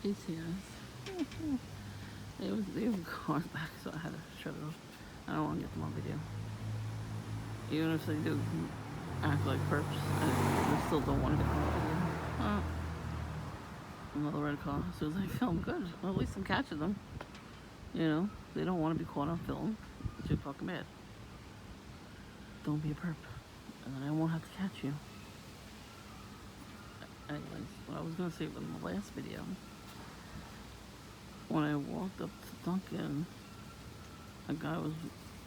ATS. They were cars back, so I had to shut it off. I don't want to get them on video. Even if they do act like perps, I still don't want to get them on video. Another red car. As soon as I film, good. Well, at least I'm catching them. You know, they don't want to be caught on film. Too fucking bad. Don't be a perp, and then I won't have to catch you. Anyways, what I was gonna say in the last video, when I walked up to Duncan, a guy was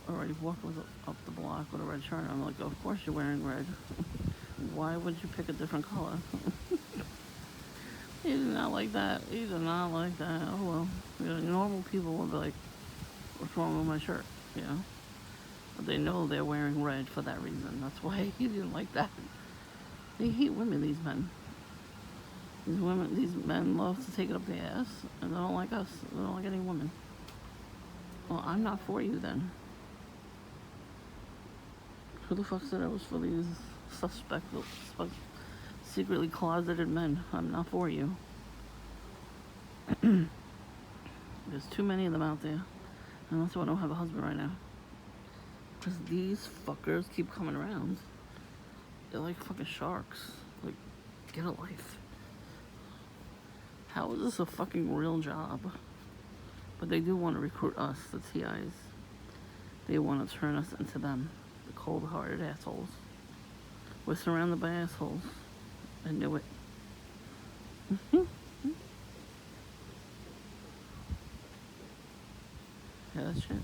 already walking up the block with a red shirt. I'm like, of course you're wearing red. Why would you pick a different color? He did not like that. He did not like that. Oh well. You know, normal people would be like, what's wrong with my shirt? You know? But they know they're wearing red for that reason. That's why he didn't like that. They hate women, these men. These men love to take it up the ass, and they don't like us. They don't like any women. Well, I'm not for you then. Who the fuck said I was for these secretly closeted men? I'm not for you. There's too many of them out there. And that's why I don't have a husband right now. Because these fuckers keep coming around. They're like fucking sharks. Like, get a life. How is this a fucking real job? But they do want to recruit us, the TIs. They want to turn us into them, the cold-hearted assholes. We're surrounded by assholes. I knew it. Yeah, that's shit.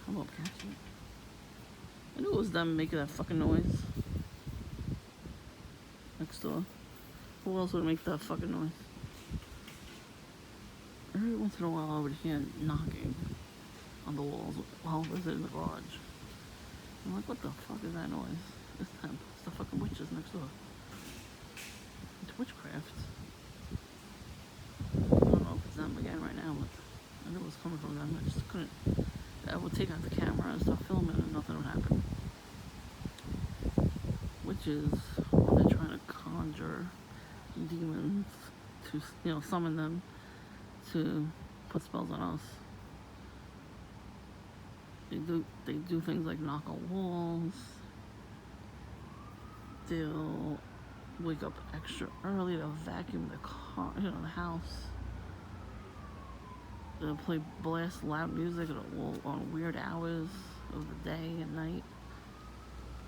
How about catching it? I knew it was them making that fucking noise. Next door. Who else would make that fucking noise? Every once in a while I would hear knocking on the walls while I was in the garage. I'm like, what the fuck is that noise? It's them. It's the fucking witches next door. It's witchcraft. I don't know if it's them again right now, but I knew it was coming from them. I just couldn't. I would take out the camera and start filming and nothing would happen. Witches, when they're trying to conjure demons to, you know, summon them to put spells on us. They do things like knock on walls. They'll wake up extra early to vacuum the car, you know, the house. They'll blast loud music on weird hours of the day and night.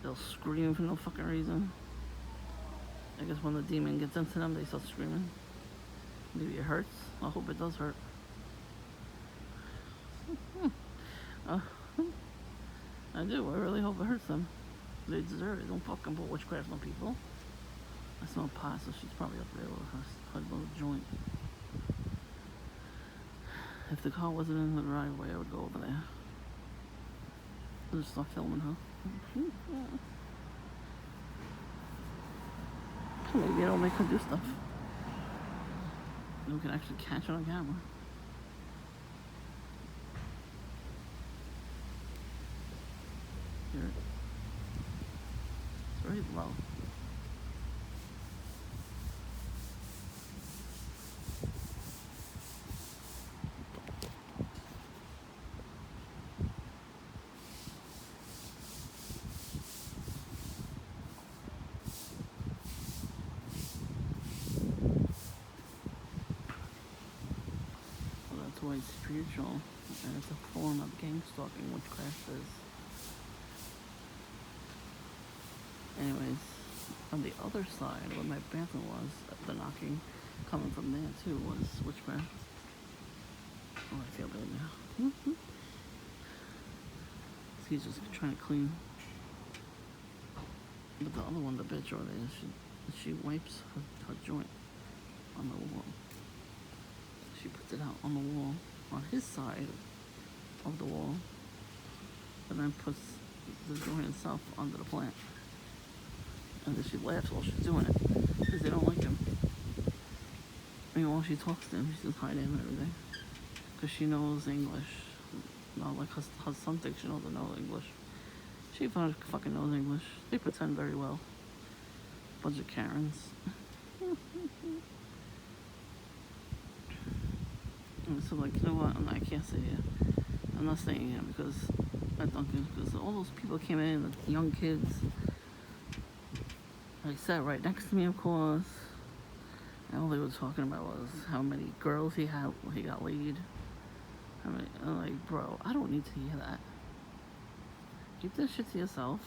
They'll scream for no fucking reason. I guess when the demon gets into them, they start screaming. Maybe it hurts. I hope it does hurt. I do. I really hope it hurts them. They deserve it. Don't fucking put witchcraft on people. I smell pot, so she's probably up there with her little joint. If the car wasn't in the driveway, I would go over there. I'll just start filming her. Maybe it'll make her do stuff. We can actually catch it on camera. Hear it? It's very low. Why it's spiritual, and it's a form of gang stalking, witchcraft is. Anyways, on the other side, where my bathroom was, the knocking coming from there too was witchcraft. Oh, I feel good now. So he's just trying to clean. But the other one, the bitch over there, she wipes her joint on the wall. She puts it out on the wall, on his side of the wall, and then puts the joint itself under the plant. And then she laughs while she's doing it, because they don't like him. I mean, while she talks to him, she says hi to him and everything, because she knows English. Not like her son thinks she doesn't know English. She fucking knows English. They pretend very well. Bunch of Karens. So like, you know what? I can't stay here. I'm not staying here because at Duncan, because all those people came in, the young kids. They sat right next to me, of course. And all they were talking about was how many girls he got laid. I'm like, bro, I don't need to hear that. Keep that shit to yourself.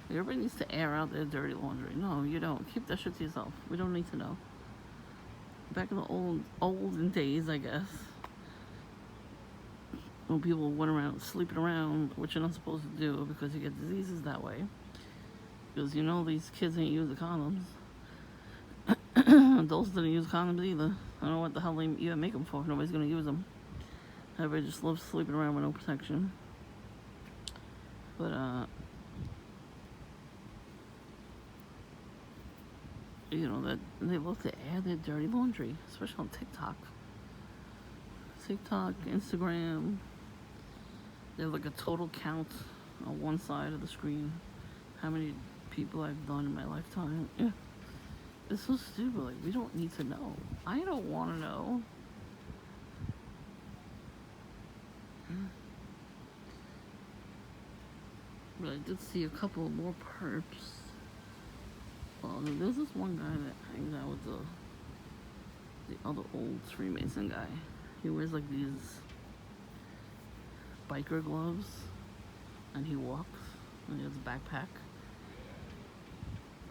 Everybody needs to air out their dirty laundry. No, you don't. Keep that shit to yourself. We don't need to know. Back in the olden days, I guess, when people went around sleeping around, which you're not supposed to do because you get diseases that way. Because you know these kids ain't use the condoms. Adults didn't use condoms either. I don't know what the hell they even make them for. Nobody's gonna use them. Everybody just loves sleeping around with no protection. But you know that they love to air their dirty laundry, especially on TikTok, Instagram. They have like a total count on one side of the screen. How many people I've done in my lifetime? Yeah. It's so stupid. Like, we don't need to know. I don't want to know. But I did see a couple more perps. Well, there's this one guy that hangs out with the other old Freemason guy. He wears like these biker gloves, and he walks, and he has a backpack.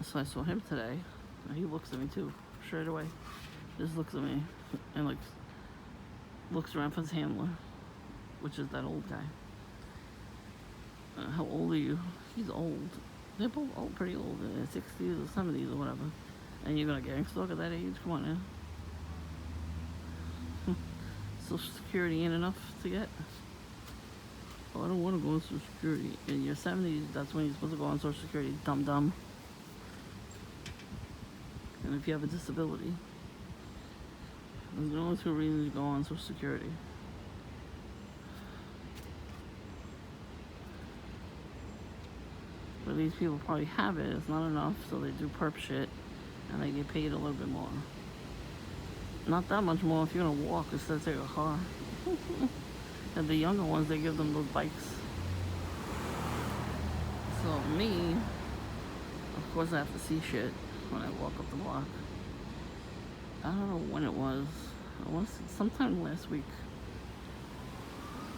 So I saw him today, and he looks at me too, straight away. Just looks at me, and like looks around for his handler, which is that old guy. How old are you? He's old. They're both old, pretty old, in their 60s or 70s or whatever. And you're gonna gang stalk at that age? Come on now. Social Security ain't enough to get. Oh, I don't want to go on Social Security. In your 70s, that's when you're supposed to go on Social Security. Dumb. And if you have a disability, there's only two reasons you go on Social Security. But these people probably have it. It's not enough, so they do perp shit, and they get paid a little bit more. Not that much more if you're gonna walk instead of take a car. And the younger ones, they give them those bikes. So me, of course I have to see shit when I walk up the block. I don't know when it was. I want to say sometime last week.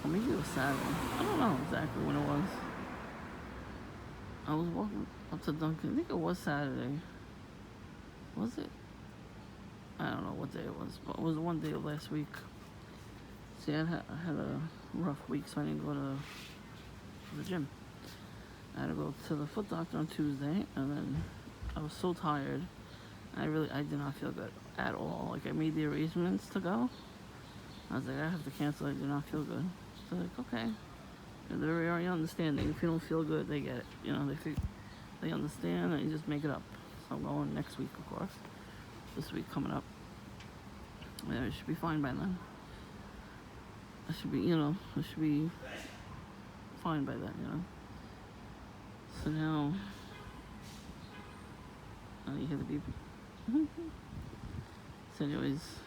Or maybe it was Saturday. I don't know exactly when it was. I was walking up to Duncan. I think it was Saturday. Was it? I don't know what day it was, but it was one day of last week. See, I had a rough week, so I didn't go to the gym. I had to go to the foot doctor on Tuesday, and then I was so tired. I did not feel good at all. Like, I made the arrangements to go. I was like, I have to cancel. I do not feel good. So like, okay. And they're very understanding. If you don't feel good, they get it. You know, they understand, and you just make it up. So I'm going next week, of course. This week coming up. Yeah, I should be fine by then. I should be fine by then, you know. So now, you hear the beep. So anyways,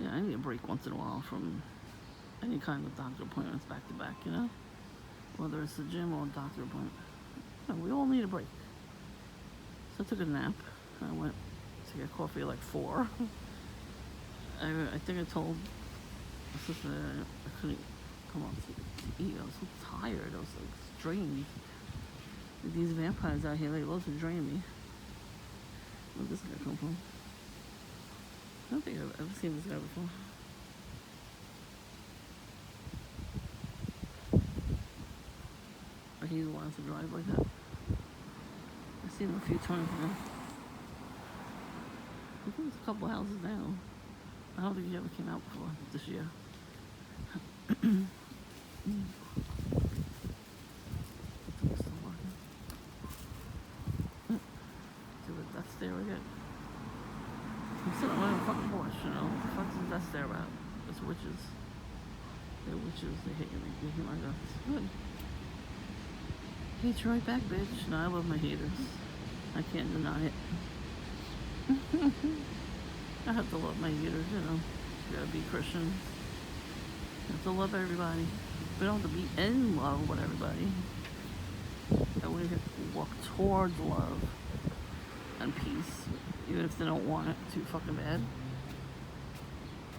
yeah, I need a break once in a while from any kind of doctor appointments back to back, you know? Whether it's the gym or a doctor appointment. You know, we all need a break. So I took a nap. I went to get coffee at like 4. I think I told my sister I couldn't come up to eat. I was so tired. I was like drained. These vampires out here, they love to drain me. Where'd this guy come from? I don't think I've ever seen this guy before. But he's allowed to drive like that. I've seen him a few times now. I think there's a couple houses down. I don't think he ever came out before this year. Still walking. See what that's there again. I'm sitting on a fucking porch, you know. What the fuck is that there about? It's witches. They're witches. They hate me. They hate my guts. Good. Hate you right back, bitch. No, I love my haters. I can't deny it. I have to love my haters, you know. You gotta be Christian. You have to love everybody. We don't have to be in love with everybody. And we have to walk towards love and peace, even if they don't want it too fucking bad.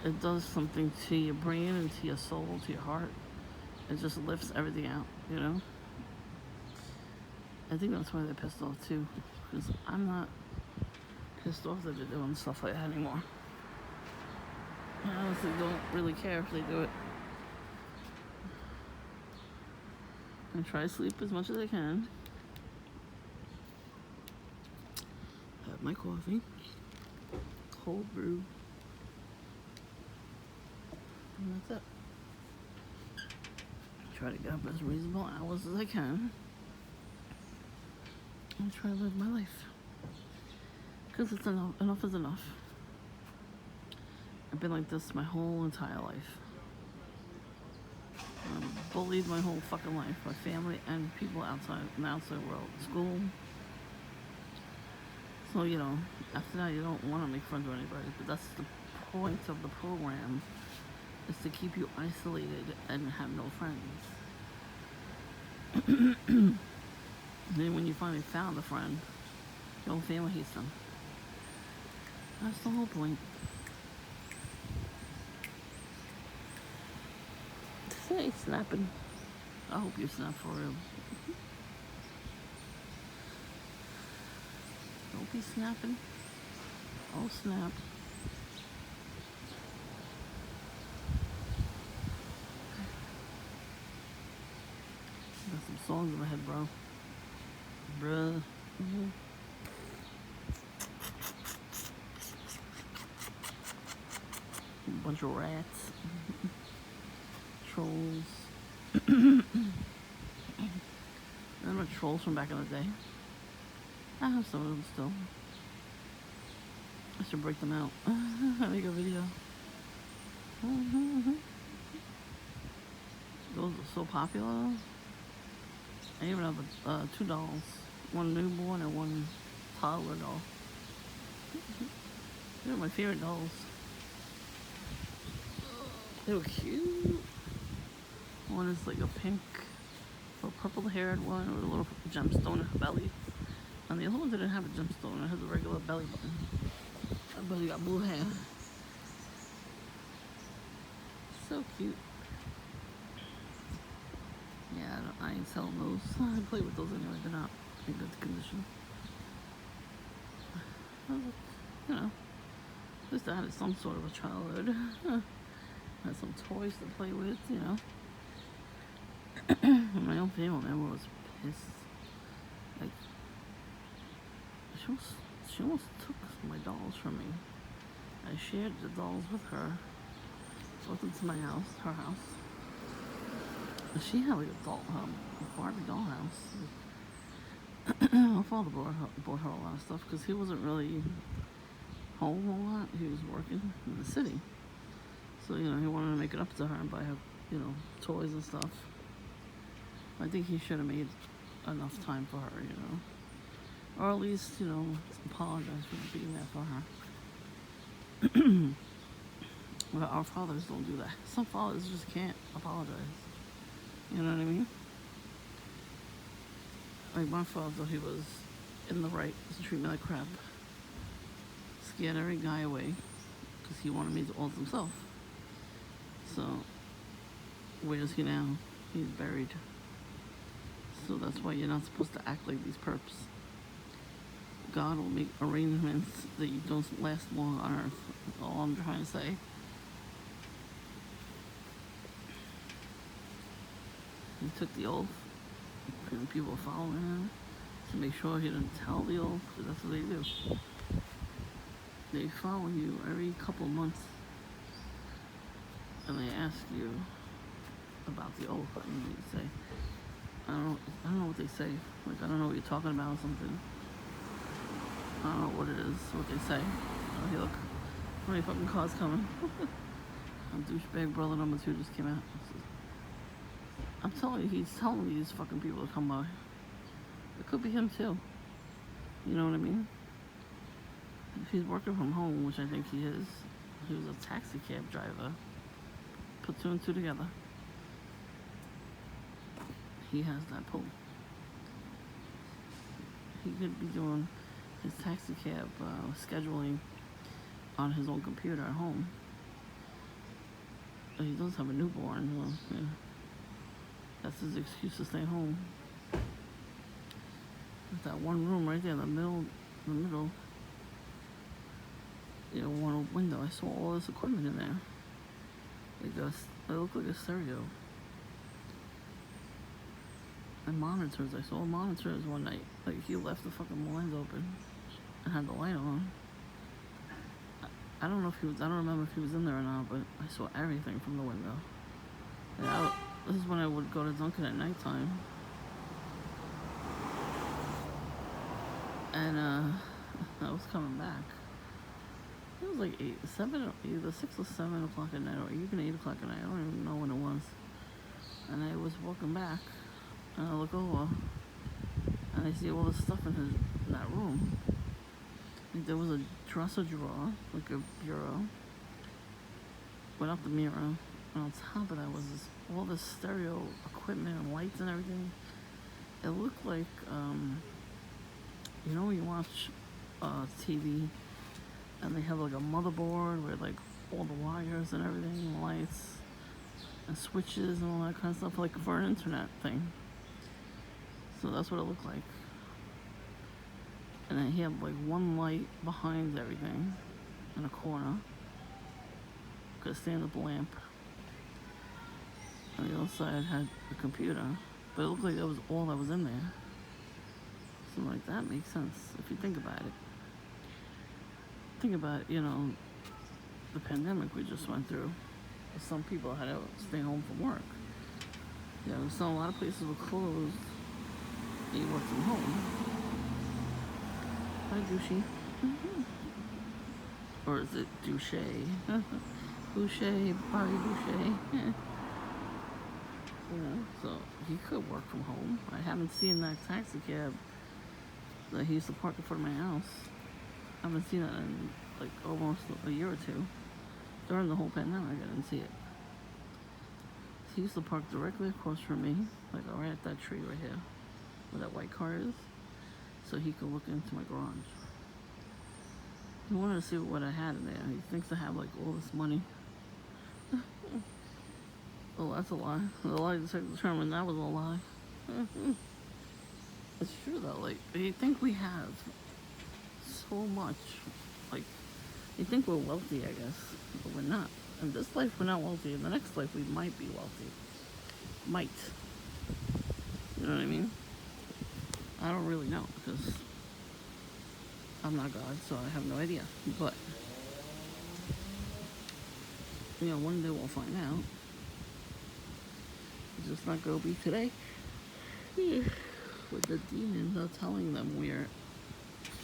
It does something to your brain and to your soul, to your heart. It just lifts everything out, you know? I think that's why they're pissed off too. Because I'm not pissed off that they're doing stuff like that anymore. I honestly don't really care if they do it. I try to sleep as much as I can. Have my coffee. Cold brew. And that's it. Try to get up as reasonable hours as I can. And try to live my life. Because it's enough. Enough is enough. I've been like this my whole entire life. I'm bullied my whole fucking life. My family and people outside in the outside world. School. So, you know, after that you don't want to make friends with anybody. But that's the point of the program. Is to keep you isolated and have no friends. Then when you finally found a friend, your whole family hates them. That's the whole point. Say snapping. I hope you snap for real. Don't be snapping. Oh snap. Got some songs in my head, bro. Bruh. Mm-hmm. A bunch of rats. Trolls. Remember trolls from back in the day? I have some of them still. I should break them out. Make a video. Those are so popular. I even have 2 dolls. One newborn and one toddler doll. They're my favorite dolls. They were cute. One is like a pink or purple haired one with a little gemstone in her belly. And the other one didn't have a gemstone, it has a regular belly button. Her belly got blue hair. So cute. Yeah, I ain't selling those. I play with those anyway, they're not in good condition. You know, at least I had some sort of a childhood. Had some toys to play with, you know. My own family member was pissed. Like, she almost took my dolls from me. I shared the dolls with her. Both into my house, her house. And she had like a Barbie dollhouse. My father bought her a lot of stuff because he wasn't really home a lot. He was working in the city. So, you know, he wanted to make it up to her and buy her, you know, toys and stuff. I think he should have made enough time for her, you know. Or at least, you know, apologize for being there for her. But our fathers don't do that. Some fathers just can't apologize. You know what I mean? Like my father, he was in the right to treat me like crap. Scared every guy away because he wanted me to all himself. So, where is he now? He's buried. So that's why you're not supposed to act like these perps. God will make arrangements that you don't last long on earth. That's all I'm trying to say. He took the oath, and people were following him to make sure he didn't tell the oath, because that's what they do. They follow you every couple months, and they ask you about the oath, and you say, I don't know what they say. Like, I don't know what you're talking about or something. I don't know what it is, what they say. Oh, hey, look. How many fucking cars coming? Douchebag brother number 2 just came out. I'm telling you, he's telling these fucking people to come by. It could be him too. You know what I mean? If he's working from home, which I think he is, he was a taxi cab driver. Put two and two together. He has that pull. He could be doing his taxi cab scheduling on his own computer at home. But he does have a newborn, so yeah. That's his excuse to stay home. With that one room right there, in the middle, one window, I saw all this equipment in there. It looked like a stereo. And monitors, I saw monitors one night. Like, he left the fucking blinds open and had the light on. I don't remember if he was in there or not, but I saw everything from the window. This is when I would go to Duncan at nighttime. And I was coming back. It was like either 6 or 7 o'clock at night, or even 8 o'clock at night. I don't even know when it was. And I was walking back, and I look over, and I see all this stuff in that room. Like, there was a dresser drawer, like a bureau, without the mirror, and on top of that was all this stereo equipment and lights and everything. It looked like, when you watch TV, and they have like a motherboard with like all the wires and everything, lights and switches and all that kind of stuff, like for an internet thing. So that's what it looked like. And then he had like one light behind everything in a corner. Could stand up lamp. On the other side had a computer. But it looked like that was all that was in there. So like, that makes sense if you think about it. Think about, the pandemic we just went through. Some people had to stay home from work. So a lot of places were closed. And you worked from home. Hi, Douchey. Or is it Douche? Boucher, Bobby Boucher. So he could work from home. I haven't seen that taxi cab that he used to park in front of my house. I haven't seen it in like almost a year or two. During the whole pandemic, I didn't see it. He used to park directly across from me, like right at that tree right here, where that white car is, so he could look into my garage. He wanted to see what I had in there. He thinks I have like all this money. Oh, that's a lie. The lie detector determined that was a lie. It's true though. Like, you think we have so much. Like, you think we're wealthy, I guess, but we're not. In this life, we're not wealthy. In the next life, we might be wealthy. Might. You know what I mean? I don't really know, because I'm not God, so I have no idea. But, one day we'll find out. It's just not going to be today. With the demons are telling them we're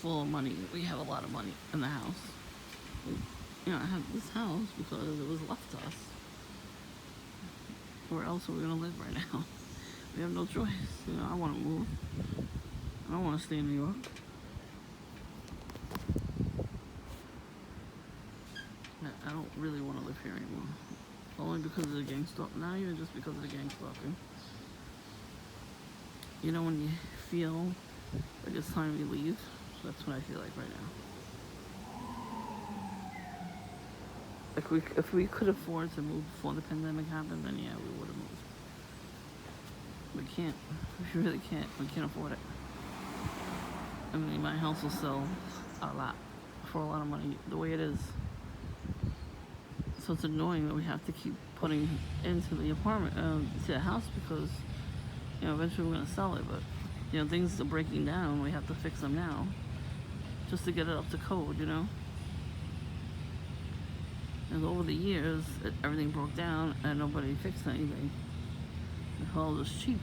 full of money. We have a lot of money in the house. I have this house because it was left to us. Where else are we going to live right now? We have no choice. I want to move. I don't want to stay in New York. I don't really want to live here anymore. Only because of the gang stalking. Not even just because of the gang stalking. When you feel like it's time to leave, that's what I feel like right now. If we could afford to move before the pandemic happened, then yeah, we would have moved. We can't. We really can't. We can't afford it. I mean, my house will sell for a lot of money, the way it is. So it's annoying that we have to keep putting into the apartment, to the house, because, eventually we're going to sell it. But, things are breaking down. We have to fix them now, just to get it up to code, And over the years, everything broke down and nobody fixed anything. The hell was cheap.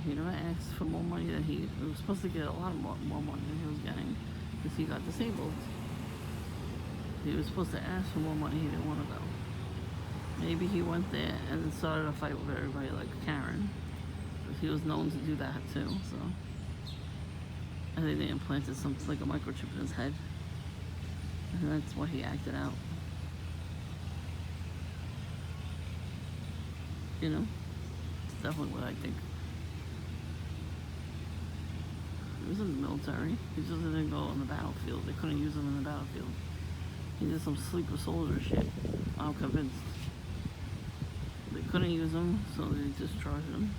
He never asked for more money than he was supposed to get. A lot more money than he was getting, because he got disabled. He was supposed to ask for more money. He didn't want to go. Maybe he went there and started a fight with everybody like Karen, because he was known to do that too. So I think they implanted something like a microchip in his head. And that's why he acted out. You know? It's definitely what I think. He was in the military. He just didn't go on the battlefield. They couldn't use him in the battlefield. He did some sleeper soldier shit. I'm convinced. They couldn't use him, so they discharged him.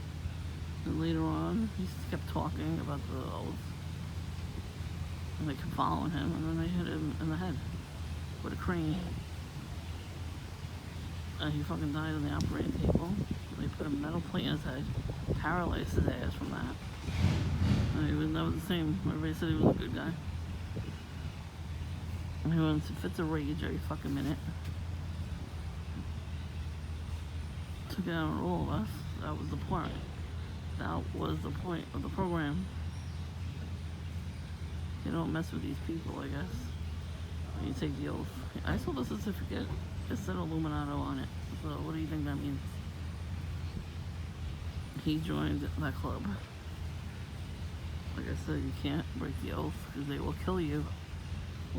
And later on, he kept talking about the oath. And they kept following him, and then they hit him in the head with a crane. And he fucking died on the operating table. They put a metal plate in his head, paralyzed his ass from that. And he was never the same. Everybody said he was a good guy. And he went into fits of rage every fucking minute. Took it out on all of us. That was the point. That was the point of the program. You don't mess with these people, I guess. When you take the oath. I saw the certificate. It said Illuminato on it. So what do you think that means? He joined that club. Like I said, you can't break the oath because they will kill you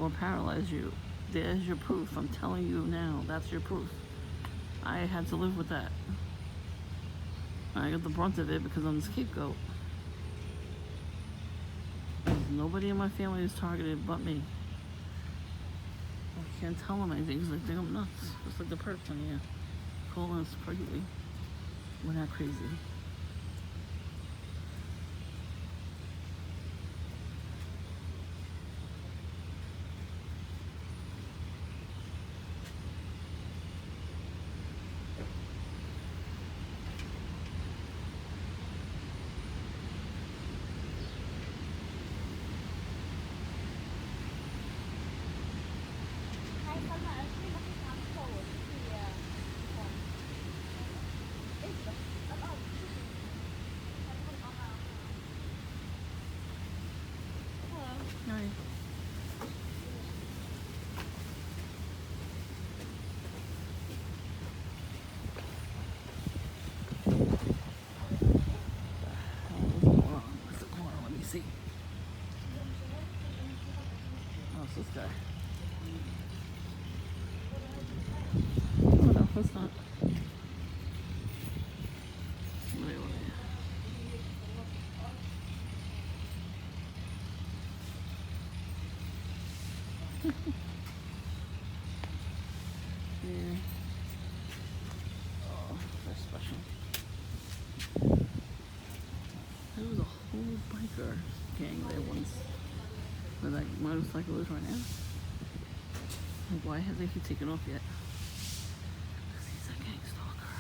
or paralyze you. There's your proof. I'm telling you now. That's your proof. I had to live with that. I got the brunt of it because I'm the scapegoat. There's nobody in my family is targeted but me. I can't tell them anything because they think I'm nuts. Just like the person, yeah. Calling us crazy. We're not crazy. This guy. Oh no, it's not. Wait. Yeah. Oh, they're special. There was a whole biker gang there once. Where that motorcycle is right now. Like, why hasn't he taken off yet? Because he's a gang stalker.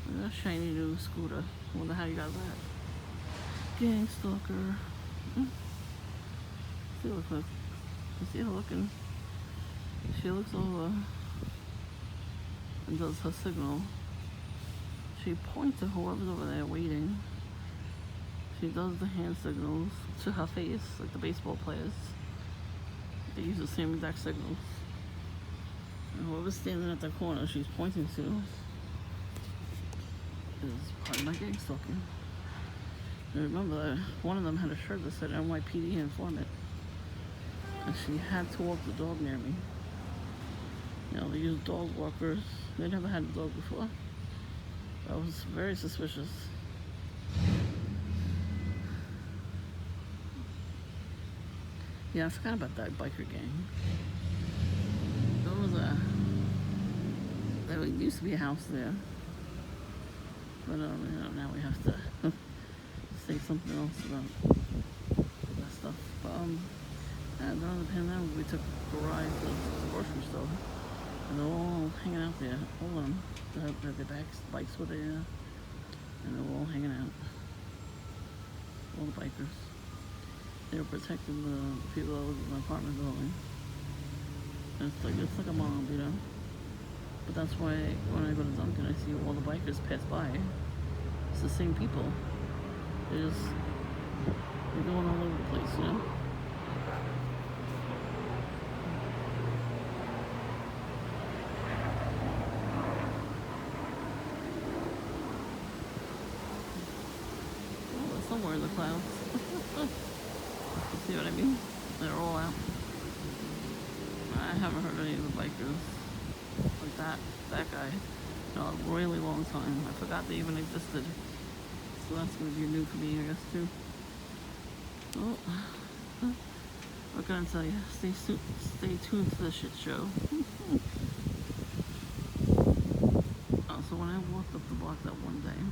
Look at that shiny new scooter. I wonder how you got that. Gang stalker. See her look. You see her looking. She looks over and does her signal. She points to whoever's over there waiting. She does the hand signals to her face, like the baseball players. They use the same exact signals. And whoever's standing at the corner she's pointing to is part of my gang stalking. And remember, one of them had a shirt that said NYPD informant. And she had to walk the dog near me. You know, they use dog walkers. They never had a dog before. I was very suspicious. Yeah, I forgot about that biker gang. There used to be a house there. But you know, now we have to say something else about that stuff. But during the pandemic, we took a ride to the grocery store. And they're all hanging out there. All of them. They had their bikes were there. And they were all hanging out. All the bikers. They were protecting the people that live in the apartment building. And it's like a mob, you know. But that's why when I go to Duncan, I see all the bikers pass by. It's the same people. They're going all over the place, you know. Oh, somewhere in the clouds. They're all out. I haven't heard any of the bikers like that guy in a really long time. I forgot they even existed. So that's gonna be new for me, I guess, too. Oh, what can I tell you? Stay tuned to the shit show. So when I walked up the block that one day,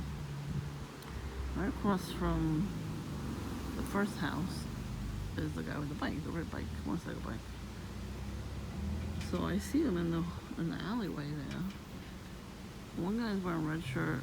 right across from the first house is the guy with the bike, the red bike, motorcycle bike. So I see him in the alleyway there. One guy's wearing a red shirt,